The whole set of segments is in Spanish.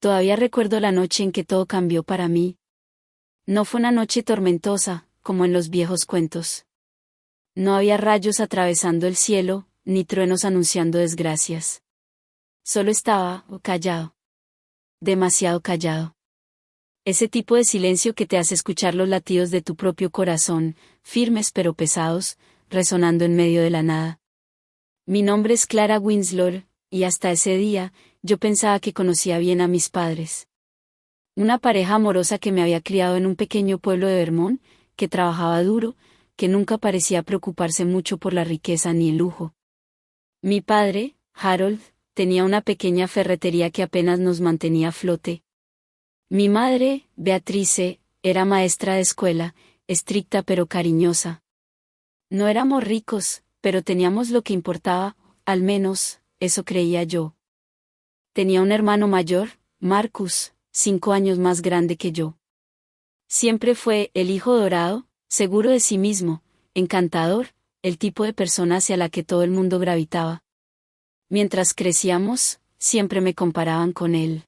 Todavía recuerdo la noche en que todo cambió para mí. No fue una noche tormentosa, como en los viejos cuentos. No había rayos atravesando el cielo, ni truenos anunciando desgracias. Solo estaba callado. Demasiado callado. Ese tipo de silencio que te hace escuchar los latidos de tu propio corazón, firmes pero pesados, resonando en medio de la nada. Mi nombre es Clara Winslow, y hasta ese día, yo pensaba que conocía bien a mis padres. Una pareja amorosa que me había criado en un pequeño pueblo de Vermont, que trabajaba duro, que nunca parecía preocuparse mucho por la riqueza ni el lujo. Mi padre, Harold, tenía una pequeña ferretería que apenas nos mantenía a flote. Mi madre, Beatrice, era maestra de escuela, estricta pero cariñosa. No éramos ricos, pero teníamos lo que importaba, al menos, eso creía yo. Tenía un hermano mayor, Marcus, 5 años más grande que yo. Siempre fue el hijo dorado, seguro de sí mismo, encantador, el tipo de persona hacia la que todo el mundo gravitaba. Mientras crecíamos, siempre me comparaban con él.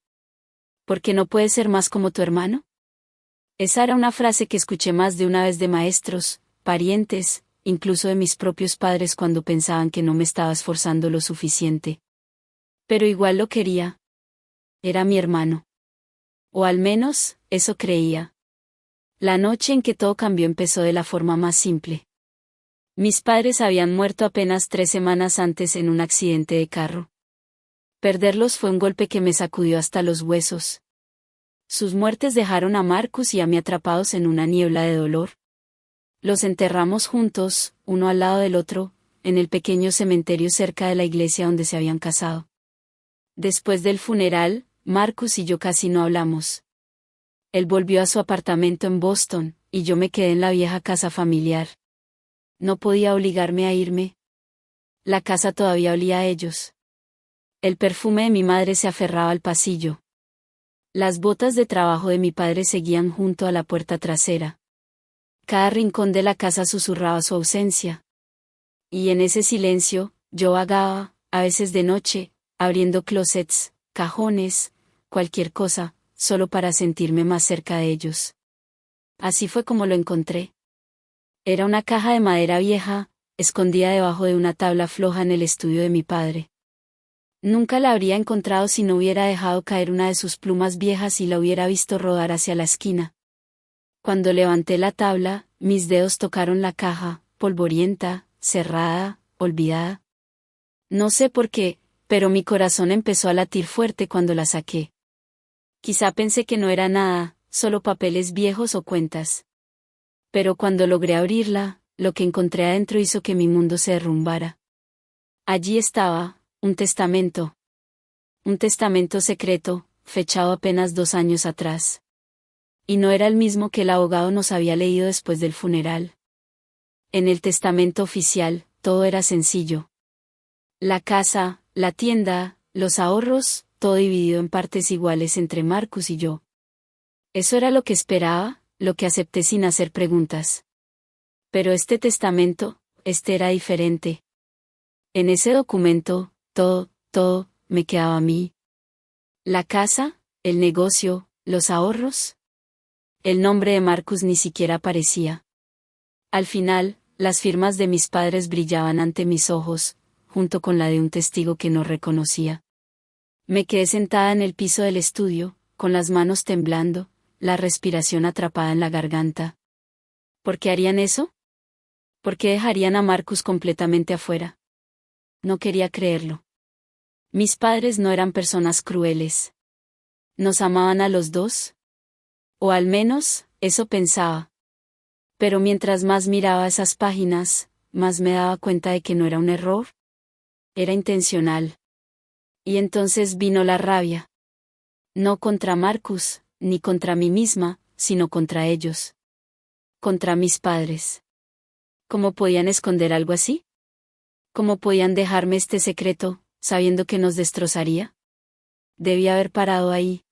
¿Por qué no puedes ser más como tu hermano? Esa era una frase que escuché más de una vez de maestros, parientes, incluso de mis propios padres cuando pensaban que no me estaba esforzando lo suficiente. Pero igual lo quería. Era mi hermano. O al menos, eso creía. La noche en que todo cambió empezó de la forma más simple. Mis padres habían muerto apenas 3 semanas antes en un accidente de carro. Perderlos fue un golpe que me sacudió hasta los huesos. Sus muertes dejaron a Marcus y a mí atrapados en una niebla de dolor. Los enterramos juntos, uno al lado del otro, en el pequeño cementerio cerca de la iglesia donde se habían casado. Después del funeral, Marcus y yo casi no hablamos. Él volvió a su apartamento en Boston, y yo me quedé en la vieja casa familiar. No podía obligarme a irme. La casa todavía olía a ellos. El perfume de mi madre se aferraba al pasillo. Las botas de trabajo de mi padre seguían junto a la puerta trasera. Cada rincón de la casa susurraba su ausencia. Y en ese silencio, yo vagaba, a veces de noche, abriendo closets, cajones, cualquier cosa, solo para sentirme más cerca de ellos. Así fue como lo encontré. Era una caja de madera vieja, escondida debajo de una tabla floja en el estudio de mi padre. Nunca la habría encontrado si no hubiera dejado caer una de sus plumas viejas y la hubiera visto rodar hacia la esquina. Cuando levanté la tabla, mis dedos tocaron la caja, polvorienta, cerrada, olvidada. No sé por qué, pero mi corazón empezó a latir fuerte cuando la saqué. Quizá pensé que no era nada, solo papeles viejos o cuentas. Pero cuando logré abrirla, lo que encontré adentro hizo que mi mundo se derrumbara. Allí estaba, un testamento. Un testamento secreto, fechado apenas 2 años atrás. Y no era el mismo que el abogado nos había leído después del funeral. En el testamento oficial, todo era sencillo. La casa, la tienda, los ahorros, todo dividido en partes iguales entre Marcus y yo. Eso era lo que esperaba, lo que acepté sin hacer preguntas. Pero este testamento, era diferente. En ese documento, todo, me quedaba a mí. La casa, el negocio, los ahorros. El nombre de Marcus ni siquiera aparecía. Al final, las firmas de mis padres brillaban ante mis ojos, junto con la de un testigo que no reconocía. Me quedé sentada en el piso del estudio, con las manos temblando, la respiración atrapada en la garganta. ¿Por qué harían eso? ¿Por qué dejarían a Marcus completamente afuera? No quería creerlo. Mis padres no eran personas crueles. ¿Nos amaban a los dos? O al menos, eso pensaba. Pero mientras más miraba esas páginas, más me daba cuenta de que no era un error. Era intencional. Y entonces vino la rabia. No contra Marcus, ni contra mí misma, sino contra ellos. Contra mis padres. ¿Cómo podían esconder algo así? ¿Cómo podían dejarme este secreto, sabiendo que nos destrozaría? Debía haber parado ahí.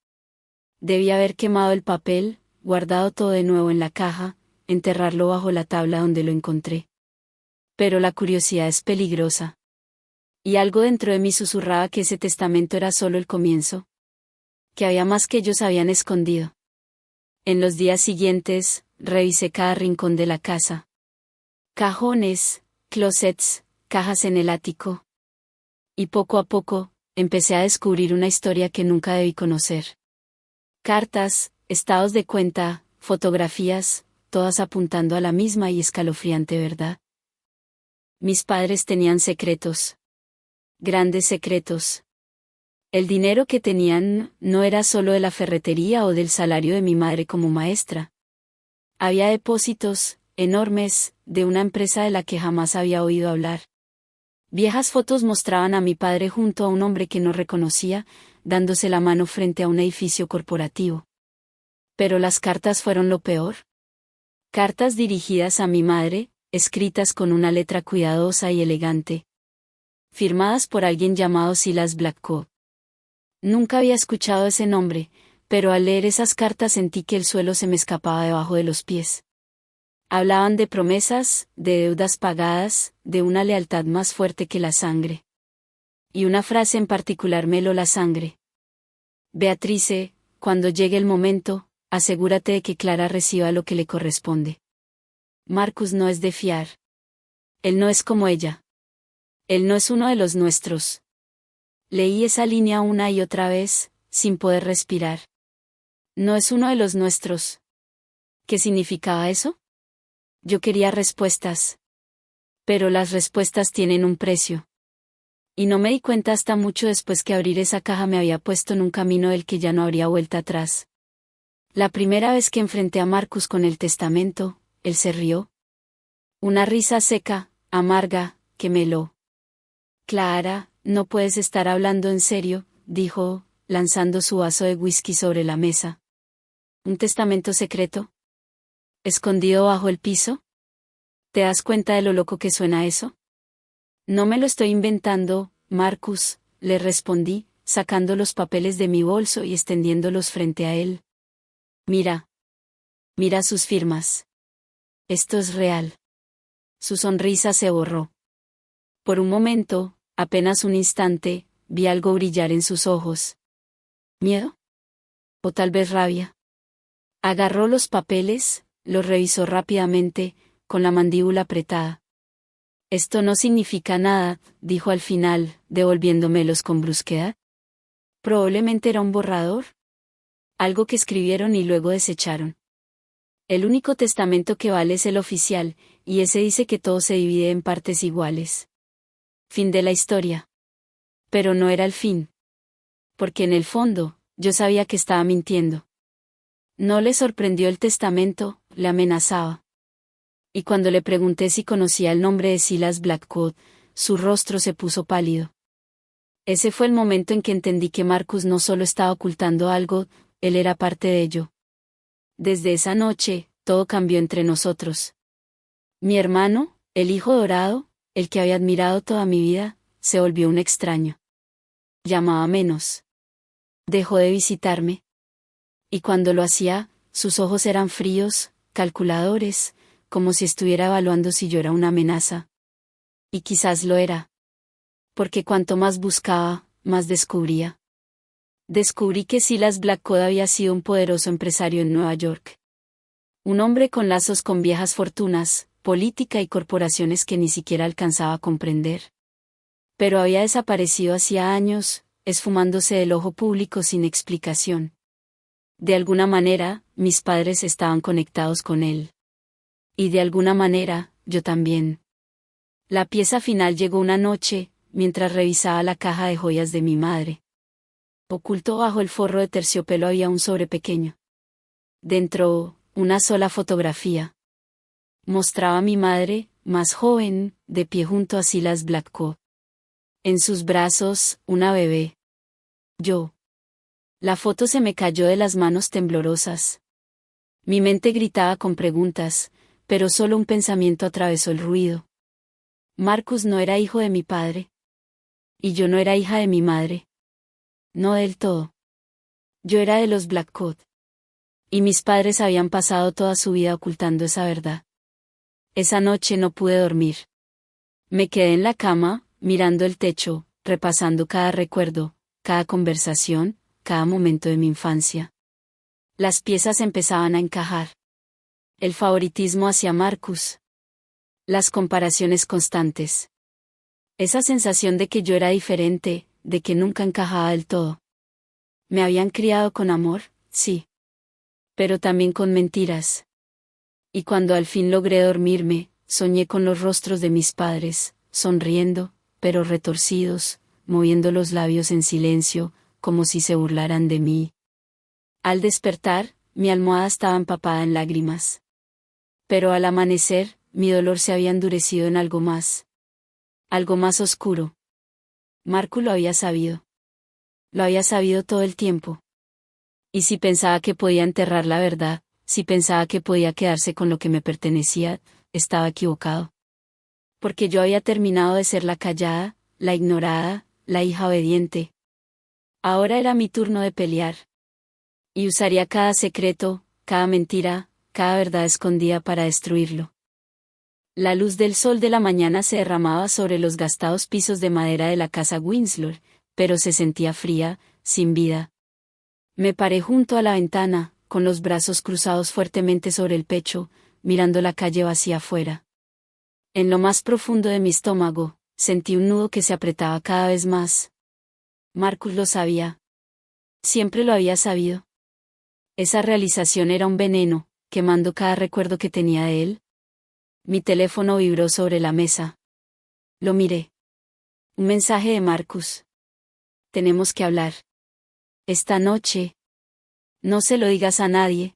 Debía haber quemado el papel, guardado todo de nuevo en la caja, enterrarlo bajo la tabla donde lo encontré. Pero la curiosidad es peligrosa. Y algo dentro de mí susurraba que ese testamento era solo el comienzo. Que había más que ellos habían escondido. En los días siguientes, revisé cada rincón de la casa. Cajones, closets, cajas en el ático. Y poco a poco, empecé a descubrir una historia que nunca debí conocer. Cartas, estados de cuenta, fotografías, todas apuntando a la misma y escalofriante verdad. Mis padres tenían secretos. Grandes secretos. El dinero que tenían no era solo de la ferretería o del salario de mi madre como maestra. Había depósitos, enormes, de una empresa de la que jamás había oído hablar. Viejas fotos mostraban a mi padre junto a un hombre que no reconocía, dándose la mano frente a un edificio corporativo. Pero las cartas fueron lo peor. Cartas dirigidas a mi madre, escritas con una letra cuidadosa y elegante. Firmadas por alguien llamado Silas Blackwood. Nunca había escuchado ese nombre, pero al leer esas cartas sentí que el suelo se me escapaba debajo de los pies. Hablaban de promesas, de deudas pagadas, de una lealtad más fuerte que la sangre. Y una frase en particular me heló la sangre. Beatrice, cuando llegue el momento, asegúrate de que Clara reciba lo que le corresponde. Marcus no es de fiar. Él no es como ella. Él no es uno de los nuestros. Leí esa línea una y otra vez, sin poder respirar. No es uno de los nuestros. ¿Qué significaba eso? Yo quería respuestas. Pero las respuestas tienen un precio. Y no me di cuenta hasta mucho después que abrir esa caja me había puesto en un camino del que ya no habría vuelta atrás. La primera vez que enfrenté a Marcus con el testamento, él se rió. Una risa seca, amarga, que me heló. Clara, no puedes estar hablando en serio, dijo, lanzando su vaso de whisky sobre la mesa. ¿Un testamento secreto? ¿Escondido bajo el piso? ¿Te das cuenta de lo loco que suena eso? No me lo estoy inventando, Marcus, le respondí, sacando los papeles de mi bolso y extendiéndolos frente a él. Mira. Mira sus firmas. Esto es real. Su sonrisa se borró. Por un momento, apenas un instante, vi algo brillar en sus ojos. ¿Miedo? ¿O tal vez rabia? Agarró los papeles, los revisó rápidamente, con la mandíbula apretada. Esto no significa nada, dijo al final, devolviéndomelos con brusquedad. Probablemente era un borrador. Algo que escribieron y luego desecharon. El único testamento que vale es el oficial, y ese dice que todo se divide en partes iguales. Fin de la historia. Pero no era el fin. Porque en el fondo, yo sabía que estaba mintiendo. No le sorprendió el testamento, le amenazaba. Y cuando le pregunté si conocía el nombre de Silas Blackwood, su rostro se puso pálido. Ese fue el momento en que entendí que Marcus no solo estaba ocultando algo, él era parte de ello. Desde esa noche, todo cambió entre nosotros. Mi hermano, el hijo dorado, el que había admirado toda mi vida, se volvió un extraño. Llamaba menos. Dejó de visitarme. Y cuando lo hacía, sus ojos eran fríos, calculadores, como si estuviera evaluando si yo era una amenaza. Y quizás lo era. Porque cuanto más buscaba, más descubría. Descubrí que Silas Blackwood había sido un poderoso empresario en Nueva York. Un hombre con lazos con viejas fortunas, política y corporaciones que ni siquiera alcanzaba a comprender. Pero había desaparecido hacía años, esfumándose del ojo público sin explicación. De alguna manera, mis padres estaban conectados con él. Y de alguna manera, yo también. La pieza final llegó una noche, mientras revisaba la caja de joyas de mi madre. Oculto bajo el forro de terciopelo había un sobre pequeño. Dentro, una sola fotografía. Mostraba a mi madre, más joven, de pie junto a Silas Blackwood. En sus brazos, una bebé. Yo. La foto se me cayó de las manos temblorosas. Mi mente gritaba con preguntas, pero solo un pensamiento atravesó el ruido. Marcus no era hijo de mi padre. Y yo no era hija de mi madre. No del todo. Yo era de los Blackwood. Y mis padres habían pasado toda su vida ocultando esa verdad. Esa noche no pude dormir. Me quedé en la cama, mirando el techo, repasando cada recuerdo, cada conversación, cada momento de mi infancia. Las piezas empezaban a encajar. El favoritismo hacia Marcus. Las comparaciones constantes. Esa sensación de que yo era diferente, de que nunca encajaba del todo. Me habían criado con amor, sí. Pero también con mentiras. Y cuando al fin logré dormirme, soñé con los rostros de mis padres, sonriendo, pero retorcidos, moviendo los labios en silencio, como si se burlaran de mí. Al despertar, mi almohada estaba empapada en lágrimas. Pero al amanecer, mi dolor se había endurecido en algo más. Algo más oscuro. Marcus lo había sabido. Lo había sabido todo el tiempo. Y si pensaba que podía enterrar la verdad, si pensaba que podía quedarse con lo que me pertenecía, estaba equivocado. Porque yo había terminado de ser la callada, la ignorada, la hija obediente. Ahora era mi turno de pelear. Y usaría cada secreto, cada mentira, cada verdad escondida para destruirlo. La luz del sol de la mañana se derramaba sobre los gastados pisos de madera de la casa Winslow, pero se sentía fría, sin vida. Me paré junto a la ventana, con los brazos cruzados fuertemente sobre el pecho, mirando la calle vacía afuera. En lo más profundo de mi estómago, sentí un nudo que se apretaba cada vez más. Marcus lo sabía. Siempre lo había sabido. Esa realización era un veneno, quemando cada recuerdo que tenía de él. Mi teléfono vibró sobre la mesa. Lo miré. Un mensaje de Marcus. Tenemos que hablar. Esta noche. No se lo digas a nadie.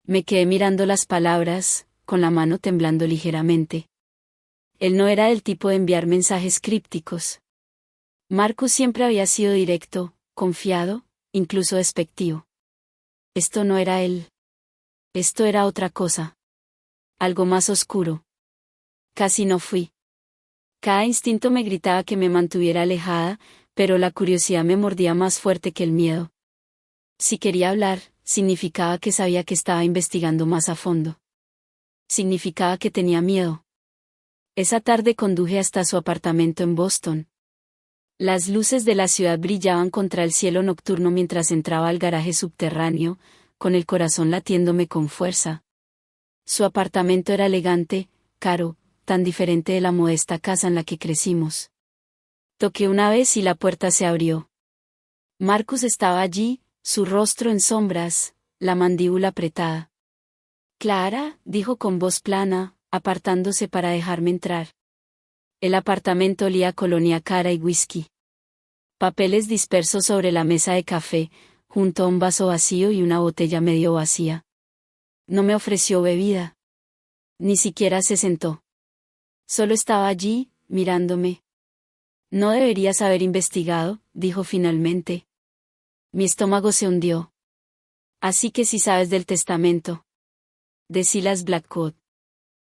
Me quedé mirando las palabras, con la mano temblando ligeramente. Él no era del tipo de enviar mensajes crípticos. Marcus siempre había sido directo, confiado, incluso despectivo. Esto no era él. Esto era otra cosa. Algo más oscuro. Casi no fui. Cada instinto me gritaba que me mantuviera alejada, pero la curiosidad me mordía más fuerte que el miedo. Si quería hablar, significaba que sabía que estaba investigando más a fondo. Significaba que tenía miedo. Esa tarde conduje hasta su apartamento en Boston. Las luces de la ciudad brillaban contra el cielo nocturno mientras entraba al garaje subterráneo, con el corazón latiéndome con fuerza. Su apartamento era elegante, caro, tan diferente de la modesta casa en la que crecimos. Toqué una vez y la puerta se abrió. Marcus estaba allí, su rostro en sombras, la mandíbula apretada. Clara, dijo con voz plana, apartándose para dejarme entrar. El apartamento olía a colonia cara y whisky. Papeles dispersos sobre la mesa de café, junto a un vaso vacío y una botella medio vacía. No me ofreció bebida. Ni siquiera se sentó. Solo estaba allí, mirándome. No deberías haber investigado, dijo finalmente. Mi estómago se hundió. Así que sí sabes del testamento. De Silas Blackwood.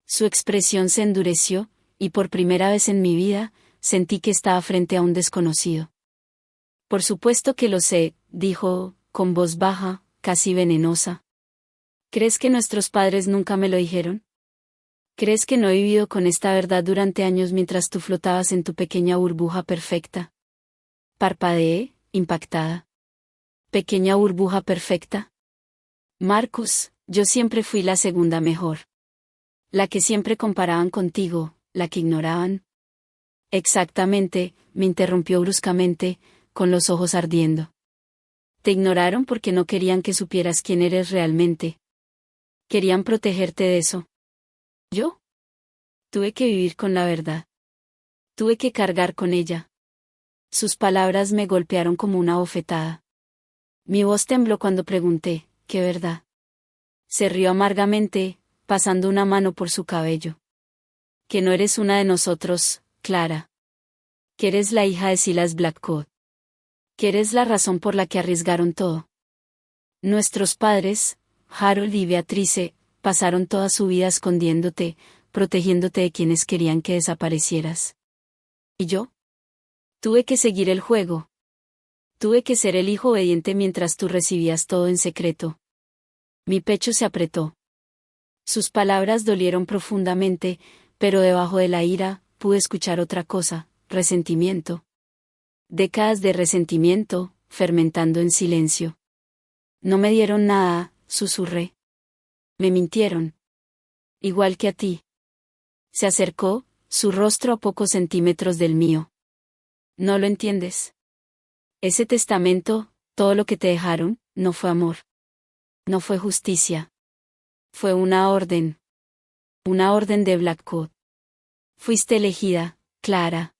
Su expresión se endureció, y por primera vez en mi vida, sentí que estaba frente a un desconocido. Por supuesto que lo sé, dijo, con voz baja, casi venenosa. ¿Crees que nuestros padres nunca me lo dijeron? ¿Crees que no he vivido con esta verdad durante años mientras tú flotabas en tu pequeña burbuja perfecta? Parpadeé, impactada. ¿Pequeña burbuja perfecta? Marcus, yo siempre fui la segunda mejor. La que siempre comparaban contigo, la que ignoraban. Exactamente, me interrumpió bruscamente, con los ojos ardiendo. Te ignoraron porque no querían que supieras quién eres realmente. Querían protegerte de eso. ¿Yo? Tuve que vivir con la verdad. Tuve que cargar con ella. Sus palabras me golpearon como una bofetada. Mi voz tembló cuando pregunté, ¿qué verdad? Se rió amargamente, pasando una mano por su cabello. Que no eres una de nosotros, Clara. Que eres la hija de Silas Blackwood. Que eres la razón por la que arriesgaron todo. Nuestros padres, Harold y Beatrice, pasaron toda su vida escondiéndote, protegiéndote de quienes querían que desaparecieras. ¿Y yo? Tuve que seguir el juego. Tuve que ser el hijo obediente mientras tú recibías todo en secreto. Mi pecho se apretó. Sus palabras dolieron profundamente, pero debajo de la ira, pude escuchar otra cosa, resentimiento. Décadas de resentimiento, fermentando en silencio. No me dieron nada, susurré. Me mintieron. Igual que a ti. Se acercó, su rostro a pocos centímetros del mío. No lo entiendes. Ese testamento, todo lo que te dejaron, no fue amor. No fue justicia. Fue una orden. Una orden de Blackcoat. Fuiste elegida, Clara.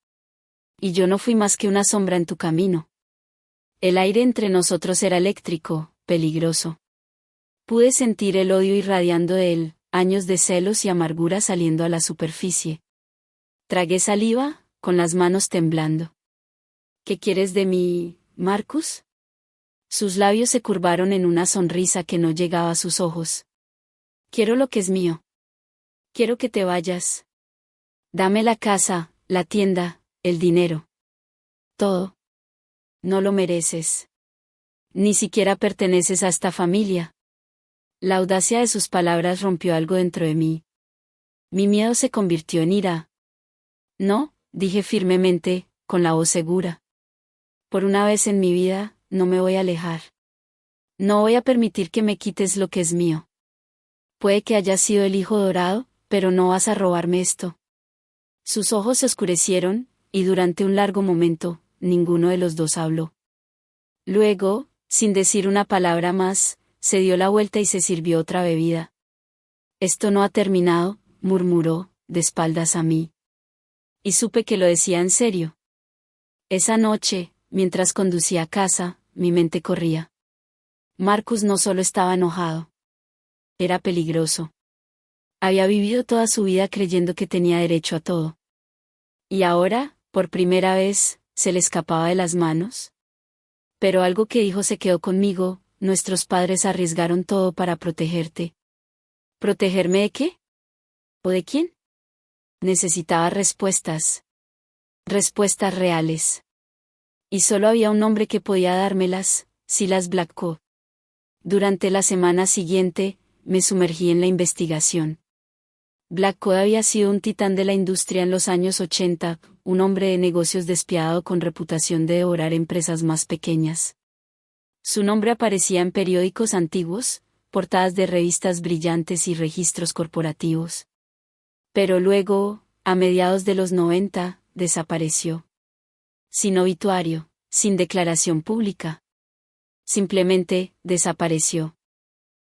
Y yo no fui más que una sombra en tu camino. El aire entre nosotros era eléctrico, peligroso. Pude sentir el odio irradiando de él, años de celos y amargura saliendo a la superficie. Tragué saliva, con las manos temblando. ¿Qué quieres de mí, Marcus? Sus labios se curvaron en una sonrisa que no llegaba a sus ojos. Quiero lo que es mío. Quiero que te vayas. Dame la casa, la tienda, el dinero. Todo. No lo mereces. Ni siquiera perteneces a esta familia. La audacia de sus palabras rompió algo dentro de mí. Mi miedo se convirtió en ira. No, dije firmemente, con la voz segura. Por una vez en mi vida, no me voy a alejar. No voy a permitir que me quites lo que es mío. Puede que haya sido el hijo dorado, pero no vas a robarme esto. Sus ojos se oscurecieron, y durante un largo momento, ninguno de los dos habló. Luego, sin decir una palabra más, se dio la vuelta y se sirvió otra bebida. Esto no ha terminado, murmuró, de espaldas a mí. Y supe que lo decía en serio. Esa noche, mientras conducía a casa, mi mente corría. Marcus no solo estaba enojado. Era peligroso. Había vivido toda su vida creyendo que tenía derecho a todo. Y ahora, por primera vez, se le escapaba de las manos. Pero algo que dijo se quedó conmigo: nuestros padres arriesgaron todo para protegerte. ¿Protegerme de qué? ¿O de quién? Necesitaba respuestas. Respuestas reales. Y solo había un hombre que podía dármelas: Silas Blackcoat. Durante la semana siguiente, me sumergí en la investigación. Blackcoat había sido un titán de la industria en los años 80, un hombre de negocios despiadado con reputación de devorar empresas más pequeñas. Su nombre aparecía en periódicos antiguos, portadas de revistas brillantes y registros corporativos. Pero luego, a mediados de los 90, desapareció. Sin obituario, sin declaración pública. Simplemente, desapareció.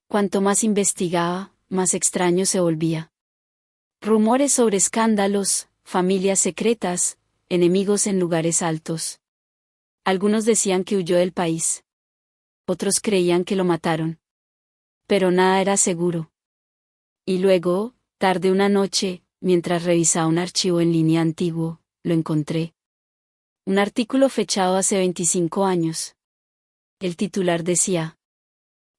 Cuanto más investigaba, más extraño se volvía. Rumores sobre escándalos, familias secretas, enemigos en lugares altos. Algunos decían que huyó del país. Otros creían que lo mataron. Pero nada era seguro. Y luego, tarde una noche, mientras revisaba un archivo en línea antiguo, lo encontré. Un artículo fechado hace 25 años. El titular decía: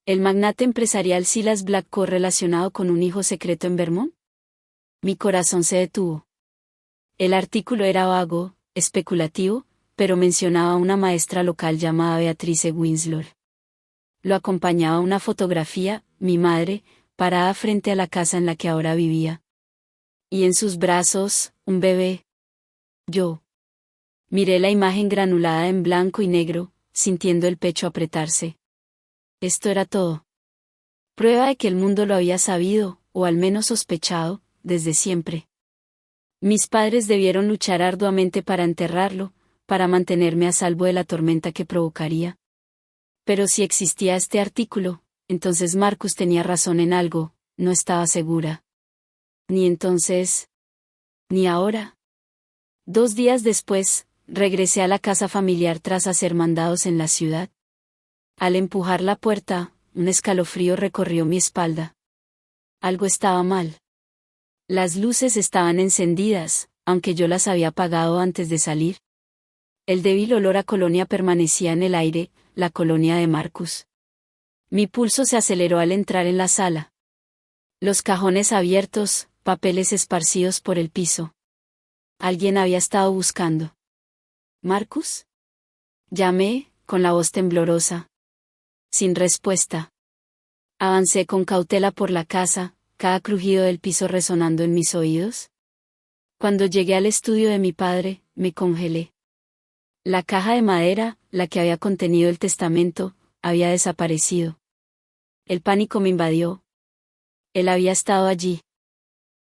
¿el magnate empresarial Silas Blackcoat relacionado con un hijo secreto en Vermont? Mi corazón se detuvo. El artículo era vago, especulativo, pero mencionaba a una maestra local llamada Beatrice Winslow. Lo acompañaba una fotografía, mi madre, parada frente a la casa en la que ahora vivía. Y en sus brazos, un bebé. Yo. Miré la imagen granulada en blanco y negro, sintiendo el pecho apretarse. Esto era todo. Prueba de que el mundo lo había sabido, o al menos sospechado, desde siempre. Mis padres debieron luchar arduamente para enterrarlo, para mantenerme a salvo de la tormenta que provocaría. Pero si existía este artículo, entonces Marcus tenía razón en algo, no estaba segura. Ni entonces, ni ahora. 2 días después, regresé a la casa familiar tras hacer mandados en la ciudad. Al empujar la puerta, un escalofrío recorrió mi espalda. Algo estaba mal. Las luces estaban encendidas, aunque yo las había apagado antes de salir. El débil olor a colonia permanecía en el aire, la colonia de Marcus. Mi pulso se aceleró al entrar en la sala. Los cajones abiertos, papeles esparcidos por el piso. Alguien había estado buscando. ¿Marcus? Llamé, con la voz temblorosa. Sin respuesta. Avancé con cautela por la casa, cada crujido del piso resonando en mis oídos. Cuando llegué al estudio de mi padre, me congelé. La caja de madera, la que había contenido el testamento, había desaparecido. El pánico me invadió. Él había estado allí.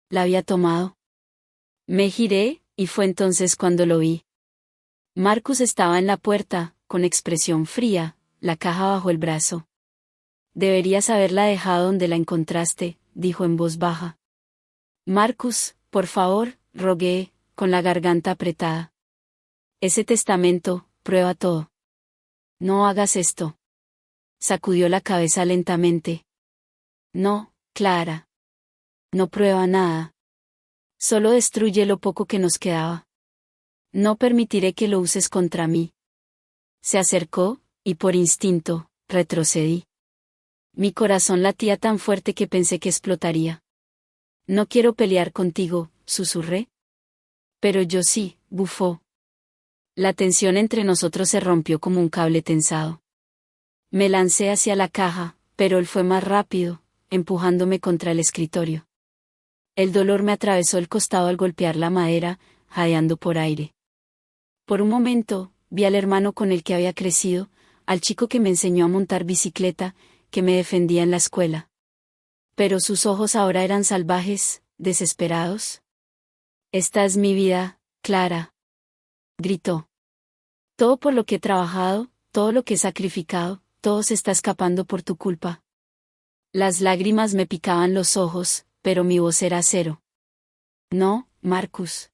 La había tomado. Me giré, y fue entonces cuando lo vi. Marcus estaba en la puerta, con expresión fría, la caja bajo el brazo. Deberías haberla dejado donde la encontraste, dijo en voz baja. Marcus, por favor, rogué, con la garganta apretada. Ese testamento, prueba todo. No hagas esto. Sacudió la cabeza lentamente. No, Clara. No prueba nada. Solo destruye lo poco que nos quedaba. No permitiré que lo uses contra mí. Se acercó, y por instinto, retrocedí. Mi corazón latía tan fuerte que pensé que explotaría. No quiero pelear contigo, susurré. Pero yo sí, bufó. La tensión entre nosotros se rompió como un cable tensado. Me lancé hacia la caja, pero él fue más rápido, empujándome contra el escritorio. El dolor me atravesó el costado al golpear la madera, jadeando por aire. Por un momento, vi al hermano con el que había crecido, al chico que me enseñó a montar bicicleta, que me defendía en la escuela. Pero sus ojos ahora eran salvajes, desesperados. Esta es mi vida, Clara. Gritó. Todo por lo que he trabajado, todo lo que he sacrificado, todo se está escapando por tu culpa. Las lágrimas me picaban los ojos, pero mi voz era acero. No, Marcus.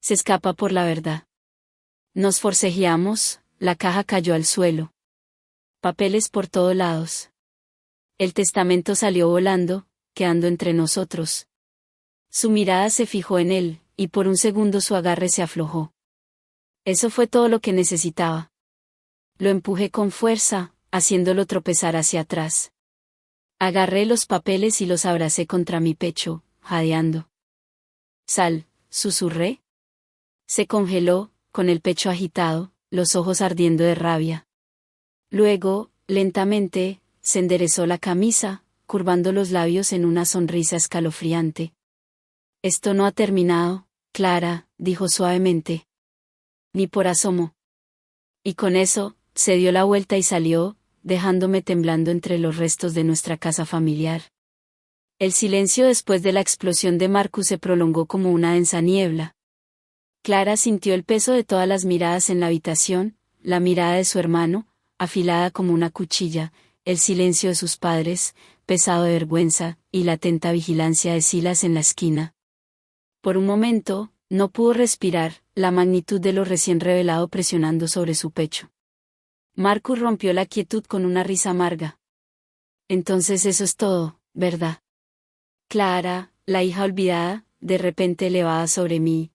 Se escapa por la verdad. Nos forcejeamos, la caja cayó al suelo. Papeles por todos lados. El testamento salió volando, quedando entre nosotros. Su mirada se fijó en él, y por un segundo su agarre se aflojó. Eso fue todo lo que necesitaba. Lo empujé con fuerza, haciéndolo tropezar hacia atrás. Agarré los papeles y los abracé contra mi pecho, jadeando. Sal, susurré. Se congeló, con el pecho agitado, los ojos ardiendo de rabia. Luego, lentamente, se enderezó la camisa, curvando los labios en una sonrisa escalofriante. Esto no ha terminado, Clara, dijo suavemente. Ni por asomo. Y con eso, se dio la vuelta y salió, dejándome temblando entre los restos de nuestra casa familiar. El silencio después de la explosión de Marcus se prolongó como una densa niebla. Clara sintió el peso de todas las miradas en la habitación, la mirada de su hermano, afilada como una cuchilla, el silencio de sus padres, pesado de vergüenza, y la atenta vigilancia de Silas en la esquina. Por un momento, no pudo respirar, la magnitud de lo recién revelado presionando sobre su pecho. Marcus rompió la quietud con una risa amarga. Entonces eso es todo, ¿verdad? Clara, la hija olvidada, de repente elevada sobre mí.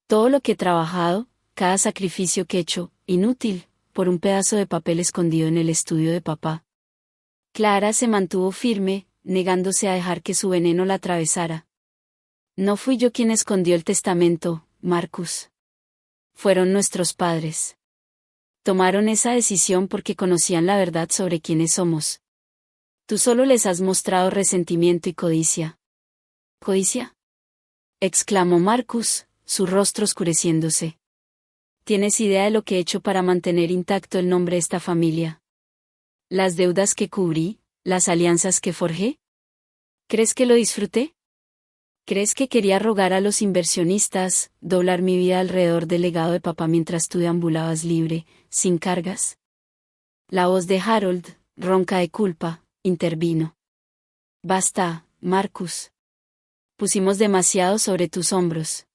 Todo lo que he trabajado, cada sacrificio que he hecho, inútil, por un pedazo de papel escondido en el estudio de papá. Clara se mantuvo firme, negándose a dejar que su veneno la atravesara. No fui yo quien escondió el testamento, Marcus. Fueron nuestros padres. Tomaron esa decisión porque conocían la verdad sobre quiénes somos. Tú solo les has mostrado resentimiento y codicia. ¿Codicia? Exclamó Marcus, su rostro oscureciéndose. ¿Tienes idea de lo que he hecho para mantener intacto el nombre de esta familia? ¿Las deudas que cubrí, las alianzas que forjé? ¿Crees que lo disfruté? ¿Crees que quería rogar a los inversionistas, doblar mi vida alrededor del legado de papá mientras tú deambulabas libre, sin cargas? La voz de Harold, ronca de culpa, intervino. Basta, Marcus. Pusimos demasiado sobre tus hombros.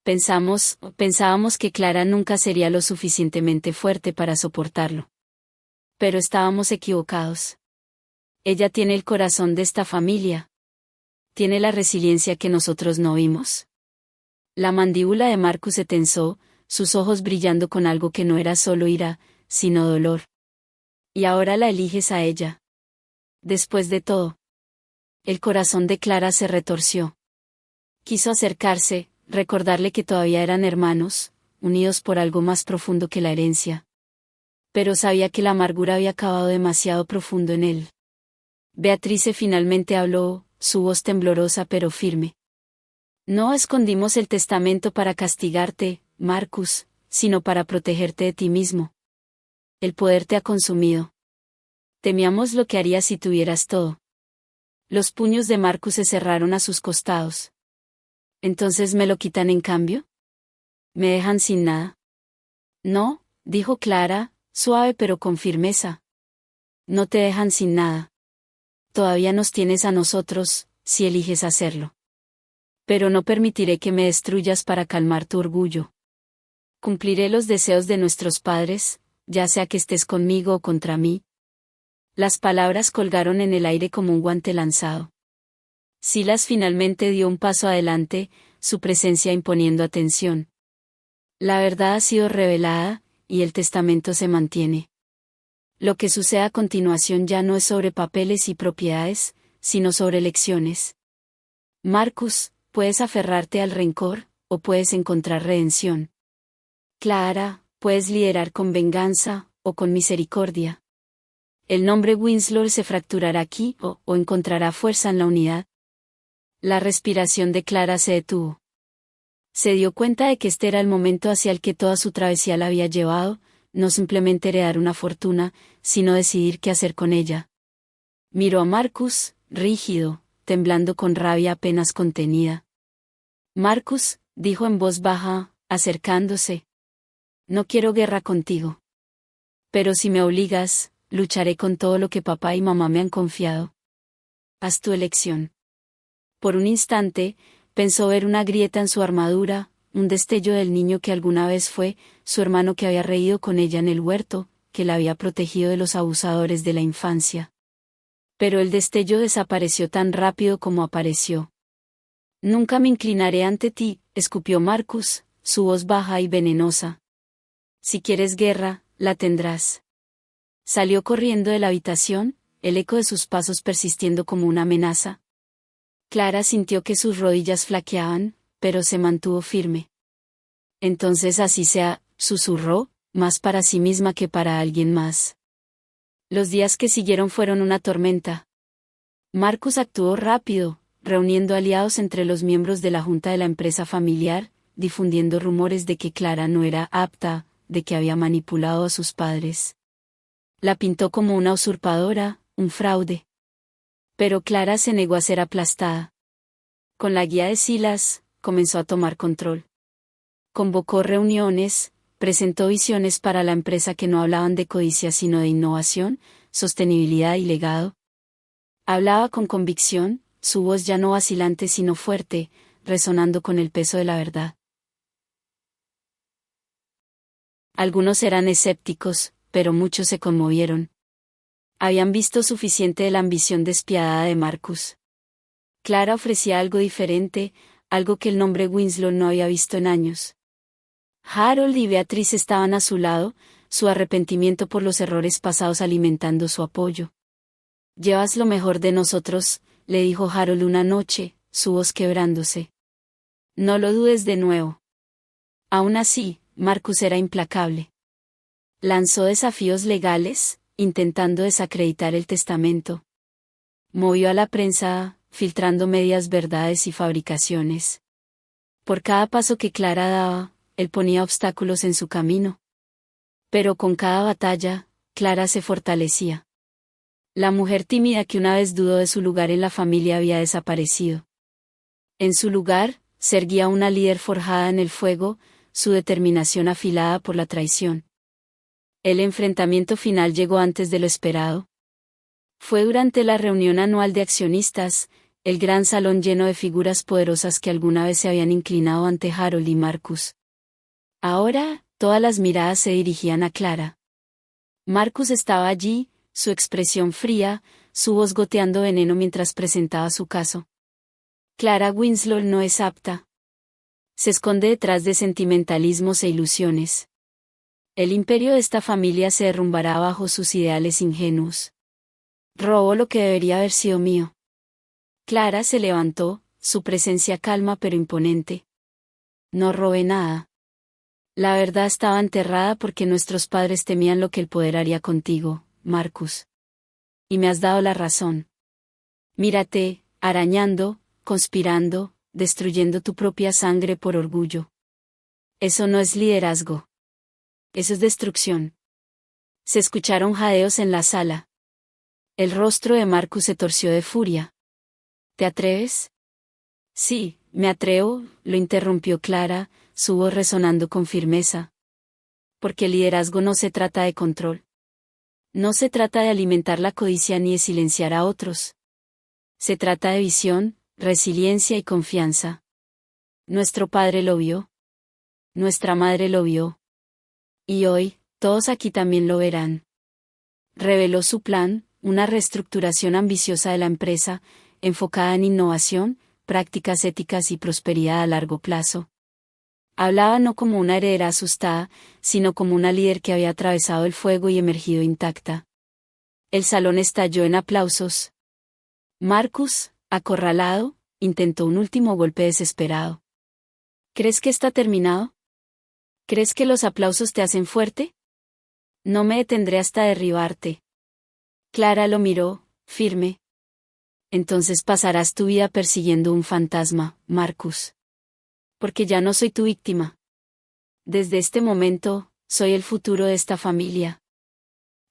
Pensábamos que Clara nunca sería lo suficientemente fuerte para soportarlo. Pero estábamos equivocados. Ella tiene el corazón de esta familia. Tiene la resiliencia que nosotros no vimos. La mandíbula de Marcus se tensó, sus ojos brillando con algo que no era solo ira, sino dolor. Y ahora la eliges a ella. Después de todo. El corazón de Clara se retorció. Quiso acercarse, recordarle que todavía eran hermanos, unidos por algo más profundo que la herencia. Pero sabía que la amargura había acabado demasiado profundo en él. Beatrice finalmente habló, su voz temblorosa pero firme. No escondimos el testamento para castigarte, Marcus, sino para protegerte de ti mismo. El poder te ha consumido. Temíamos lo que harías si tuvieras todo. Los puños de Marcus se cerraron a sus costados. ¿Entonces me lo quitan en cambio? ¿Me dejan sin nada? No, dijo Clara, suave pero con firmeza. No te dejan sin nada. Todavía nos tienes a nosotros, si eliges hacerlo. Pero no permitiré que me destruyas para calmar tu orgullo. Cumpliré los deseos de nuestros padres, ya sea que estés conmigo o contra mí. Las palabras colgaron en el aire como un guante lanzado. Silas finalmente dio un paso adelante, su presencia imponiendo atención. La verdad ha sido revelada, y el testamento se mantiene. Lo que sucede a continuación ya no es sobre papeles y propiedades, sino sobre elecciones. Marcus, puedes aferrarte al rencor, o puedes encontrar redención. Clara, puedes liderar con venganza, o con misericordia. El nombre Winslow se fracturará aquí, o encontrará fuerza en la unidad. La respiración de Clara se detuvo. Se dio cuenta de que este era el momento hacia el que toda su travesía la había llevado, no simplemente heredar una fortuna, sino decidir qué hacer con ella. Miró a Marcus, rígido, temblando con rabia apenas contenida. Marcus, dijo en voz baja, acercándose. No quiero guerra contigo. Pero si me obligas, lucharé con todo lo que papá y mamá me han confiado. Haz tu elección. Por un instante, pensó ver una grieta en su armadura, un destello del niño que alguna vez fue, su hermano que había reído con ella en el huerto, que la había protegido de los abusadores de la infancia. Pero el destello desapareció tan rápido como apareció. Nunca me inclinaré ante ti, escupió Marcus, su voz baja y venenosa. Si quieres guerra, la tendrás. Salió corriendo de la habitación, el eco de sus pasos persistiendo como una amenaza. Clara sintió que sus rodillas flaqueaban, pero se mantuvo firme. Entonces así sea, susurró, más para sí misma que para alguien más. Los días que siguieron fueron una tormenta. Marcus actuó rápido, reuniendo aliados entre los miembros de la junta de la empresa familiar, difundiendo rumores de que Clara no era apta, de que había manipulado a sus padres. La pintó como una usurpadora, un fraude. Pero Clara se negó a ser aplastada. Con la guía de Silas, comenzó a tomar control. Convocó reuniones, presentó visiones para la empresa que no hablaban de codicia sino de innovación, sostenibilidad y legado. Hablaba con convicción, su voz ya no vacilante sino fuerte, resonando con el peso de la verdad. Algunos eran escépticos, pero muchos se conmovieron. Habían visto suficiente de la ambición despiadada de Marcus. Clara ofrecía algo diferente, algo que el nombre Winslow no había visto en años. Harold y Beatriz estaban a su lado, su arrepentimiento por los errores pasados alimentando su apoyo. Llevas lo mejor de nosotros, le dijo Harold una noche, su voz quebrándose. No lo dudes de nuevo. Aún así, Marcus era implacable. Lanzó desafíos legales, intentando desacreditar el testamento. Movió a la prensa, filtrando medias verdades y fabricaciones. Por cada paso que Clara daba, él ponía obstáculos en su camino. Pero con cada batalla, Clara se fortalecía. La mujer tímida que una vez dudó de su lugar en la familia había desaparecido. En su lugar, se erguía una líder forjada en el fuego, su determinación afilada por la traición. El enfrentamiento final llegó antes de lo esperado. Fue durante la reunión anual de accionistas, el gran salón lleno de figuras poderosas que alguna vez se habían inclinado ante Harold y Marcus. Ahora, todas las miradas se dirigían a Clara. Marcus estaba allí, su expresión fría, su voz goteando veneno mientras presentaba su caso. Clara Winslow no es apta. Se esconde detrás de sentimentalismos e ilusiones. El imperio de esta familia se derrumbará bajo sus ideales ingenuos. Robó lo que debería haber sido mío. Clara se levantó, su presencia calma pero imponente. No robé nada. La verdad estaba enterrada porque nuestros padres temían lo que el poder haría contigo, Marcus. Y me has dado la razón. Mírate, arañando, conspirando, destruyendo tu propia sangre por orgullo. Eso no es liderazgo. Eso es destrucción. Se escucharon jadeos en la sala. El rostro de Marcus se torció de furia. ¿Te atreves? Sí, me atrevo, lo interrumpió Clara, su voz resonando con firmeza. Porque el liderazgo no se trata de control. No se trata de alimentar la codicia ni de silenciar a otros. Se trata de visión, resiliencia y confianza. Nuestro padre lo vio. Nuestra madre lo vio. Y hoy, todos aquí también lo verán. Reveló su plan, una reestructuración ambiciosa de la empresa, enfocada en innovación, prácticas éticas y prosperidad a largo plazo. Hablaba no como una heredera asustada, sino como una líder que había atravesado el fuego y emergido intacta. El salón estalló en aplausos. Marcus, acorralado, intentó un último golpe desesperado. ¿Crees que está terminado? ¿Crees que los aplausos te hacen fuerte? No me detendré hasta derribarte. Clara lo miró, firme. Entonces pasarás tu vida persiguiendo un fantasma, Marcus. Porque ya no soy tu víctima. Desde este momento, soy el futuro de esta familia.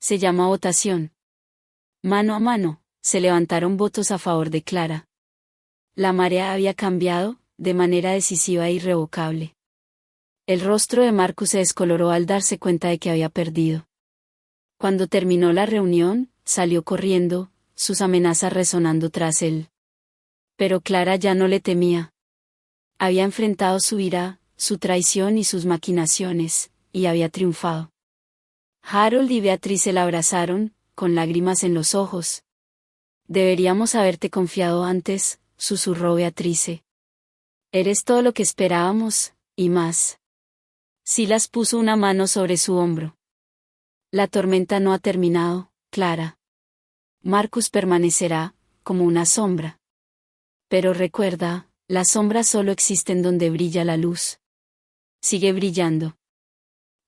Se llama votación. Mano a mano, se levantaron votos a favor de Clara. La marea había cambiado, de manera decisiva e irrevocable. El rostro de Marcus se descoloró al darse cuenta de que había perdido. Cuando terminó la reunión, salió corriendo, sus amenazas resonando tras él. Pero Clara ya no le temía. Había enfrentado su ira, su traición y sus maquinaciones, y había triunfado. Harold y Beatrice la abrazaron, con lágrimas en los ojos. Deberíamos haberte confiado antes, susurró Beatrice. Eres todo lo que esperábamos, y más. Silas puso una mano sobre su hombro. La tormenta no ha terminado, Clara. Marcus permanecerá, como una sombra. Pero recuerda, las sombras solo existen donde brilla la luz. Sigue brillando.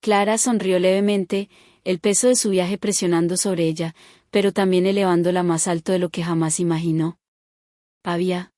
Clara sonrió levemente, el peso de su viaje presionando sobre ella, pero también elevándola más alto de lo que jamás imaginó. Había